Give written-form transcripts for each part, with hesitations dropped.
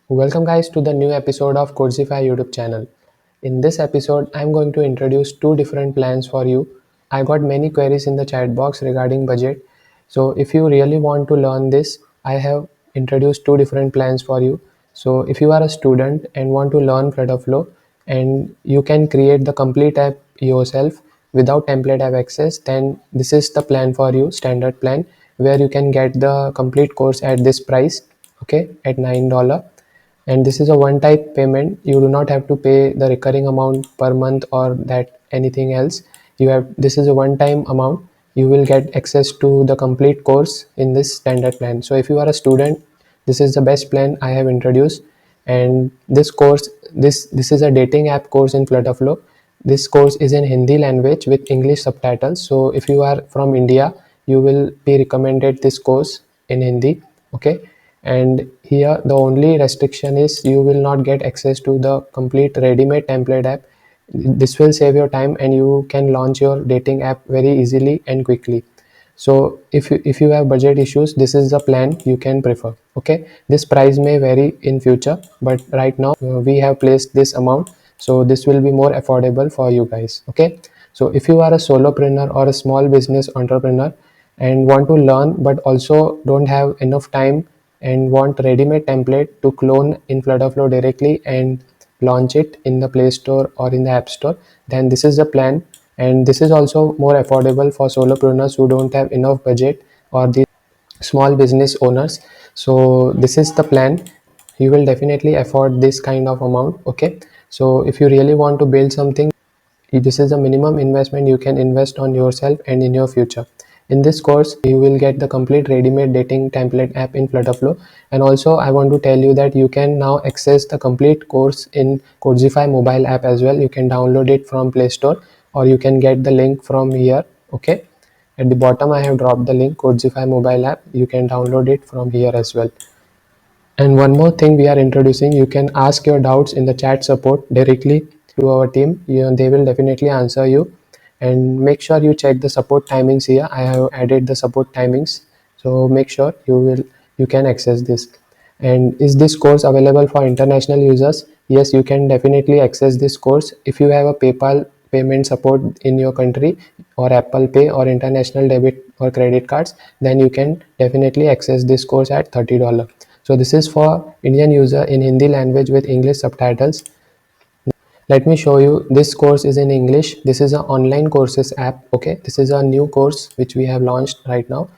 Welcome guys to the new episode of Codzify YouTube channel. In this episode, I'm going to introduce two different plans for you. I got many queries in the chat box regarding budget. So if you really want to learn this, I have introduced two different plans for you. So if you are a student and want to learn FlutterFlow and you can create the complete app yourself without template app access, then this is the plan for you, standard plan, where you can get the complete course at this price, okay, at $9. And this is a one type payment. You do not have to pay the recurring amount per month or that anything else. You have, this is a one time amount. You will get access to the complete course in this standard plan. So if you are a student, this is the best plan I have introduced. And this course, this is a dating app course in Flutterflow. This course is in Hindi language with English subtitles. So if you are from India, you will be recommended this course in Hindi, okay. And here the only restriction is you will not get access to the complete ready-made template app. This will save your time and you can launch your dating app very easily and quickly. So if you have budget issues, this is the plan you can prefer, okay. This price may vary in future, but right now we have placed this amount, so this will be more affordable for you guys, okay. So if you are a solopreneur or a small business entrepreneur and want to learn but also don't have enough time and want ready-made template to clone in Flutterflow directly and launch it in the Play Store or in the App Store, then this is the plan. And this is also more affordable for solopreneurs who don't have enough budget, or the small business owners. So this is the plan. You will definitely afford this kind of amount, okay. So if you really want to build something, this is the minimum investment you can invest on yourself and in your future. In this course, you will get the complete ready-made dating template app in Flutterflow. And also, I want to tell you that you can now access the complete course in Codzify mobile app as well. You can download it from Play Store or you can get the link from here, okay. At the bottom, I have dropped the link, Codzify mobile app. You can download it from here as well. And one more thing we are introducing, you can ask your doubts in the chat support directly to our team. They will definitely answer you. And make sure you check the support timings here. I have added the support timings. So make sure you can access this. And is this course available for international users? Yes, you can definitely access this course. If you have a PayPal payment support in your country or Apple Pay or international debit or credit cards, then you can definitely access this course at $30. So this is for Indian user in Hindi language with English subtitles. Let me show you. This course is in English. This is an online courses app, okay. This is a new course which we have launched right now.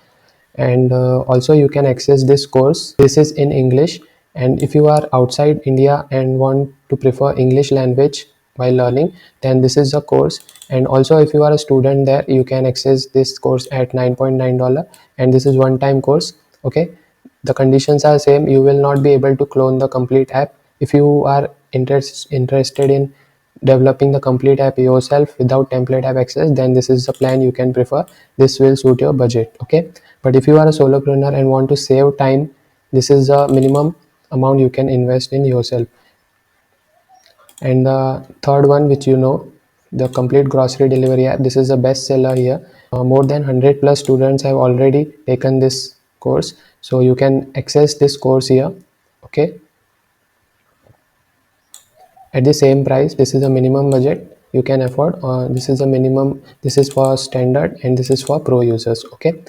And also you can access this course. This is in English, and if you are outside India and want to prefer English language while learning, then this is the course. And also if you are a student there, you can access this course at $9.9, and this is one time course, okay. The conditions are same. You will not be able to clone the complete app. If you are interested in developing the complete app yourself without template app access, then this is the plan you can prefer. This will suit your budget, okay. But if you are a solopreneur and want to save time, this is the minimum amount you can invest in yourself. And the third one, which the complete grocery delivery app, this is the best seller here. More than 100 plus students have already taken this course, so you can access this course here, okay, at the same price. This is a minimum budget you can afford. This is a minimum. This is for standard and this is for pro users, okay.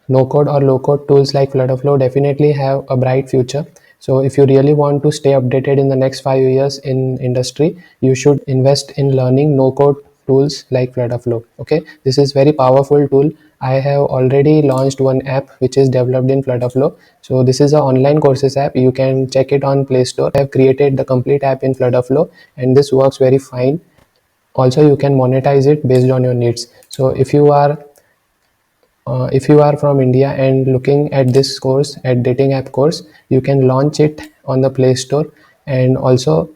No code or low code tools like Flutterflow definitely have a bright future. So if you really want to stay updated in the next 5 years in industry, you should invest in learning no code tools like Flutterflow, okay. This is very powerful tool. I have already launched one app which is developed in Flutterflow. So this is an online courses app. You can check it on Play Store. I have created the complete app in Flutterflow and this works very fine. Also you can monetize it based on your needs. So if you are from India and looking at this course, at dating app course, you can launch it on the Play Store. And also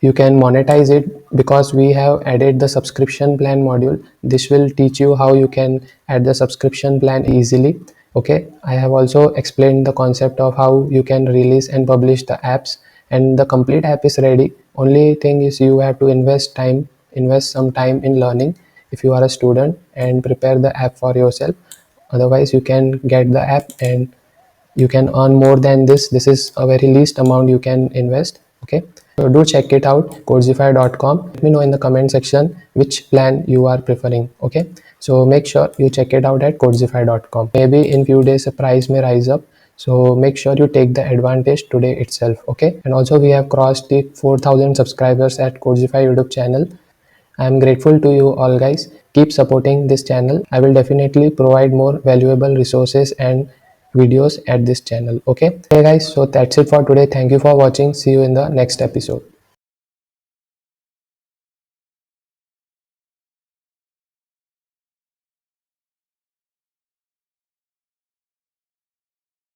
you can monetize it because we have added the subscription plan module. This will teach you how you can add the subscription plan easily, okay. I have also explained the concept of how you can release and publish the apps, and the complete app is ready. Only thing is you have to invest some time in learning if you are a student, and prepare the app for yourself. Otherwise you can get the app and you can earn more than this is a very least amount you can invest. Okay, so do check it out, Codzify.com. Let me know in the comment section which plan you are preferring. Okay, so make sure you check it out at Codzify.com. Maybe in few days the price may rise up, so make sure you take the advantage today itself. Okay, and also we have crossed the 4,000 subscribers at Codzify YouTube channel. I am grateful to you all guys. Keep supporting this channel. I will definitely provide more valuable resources and videos at this channel. Okay guys, so that's it for today. Thank you for watching. See you in the next episode.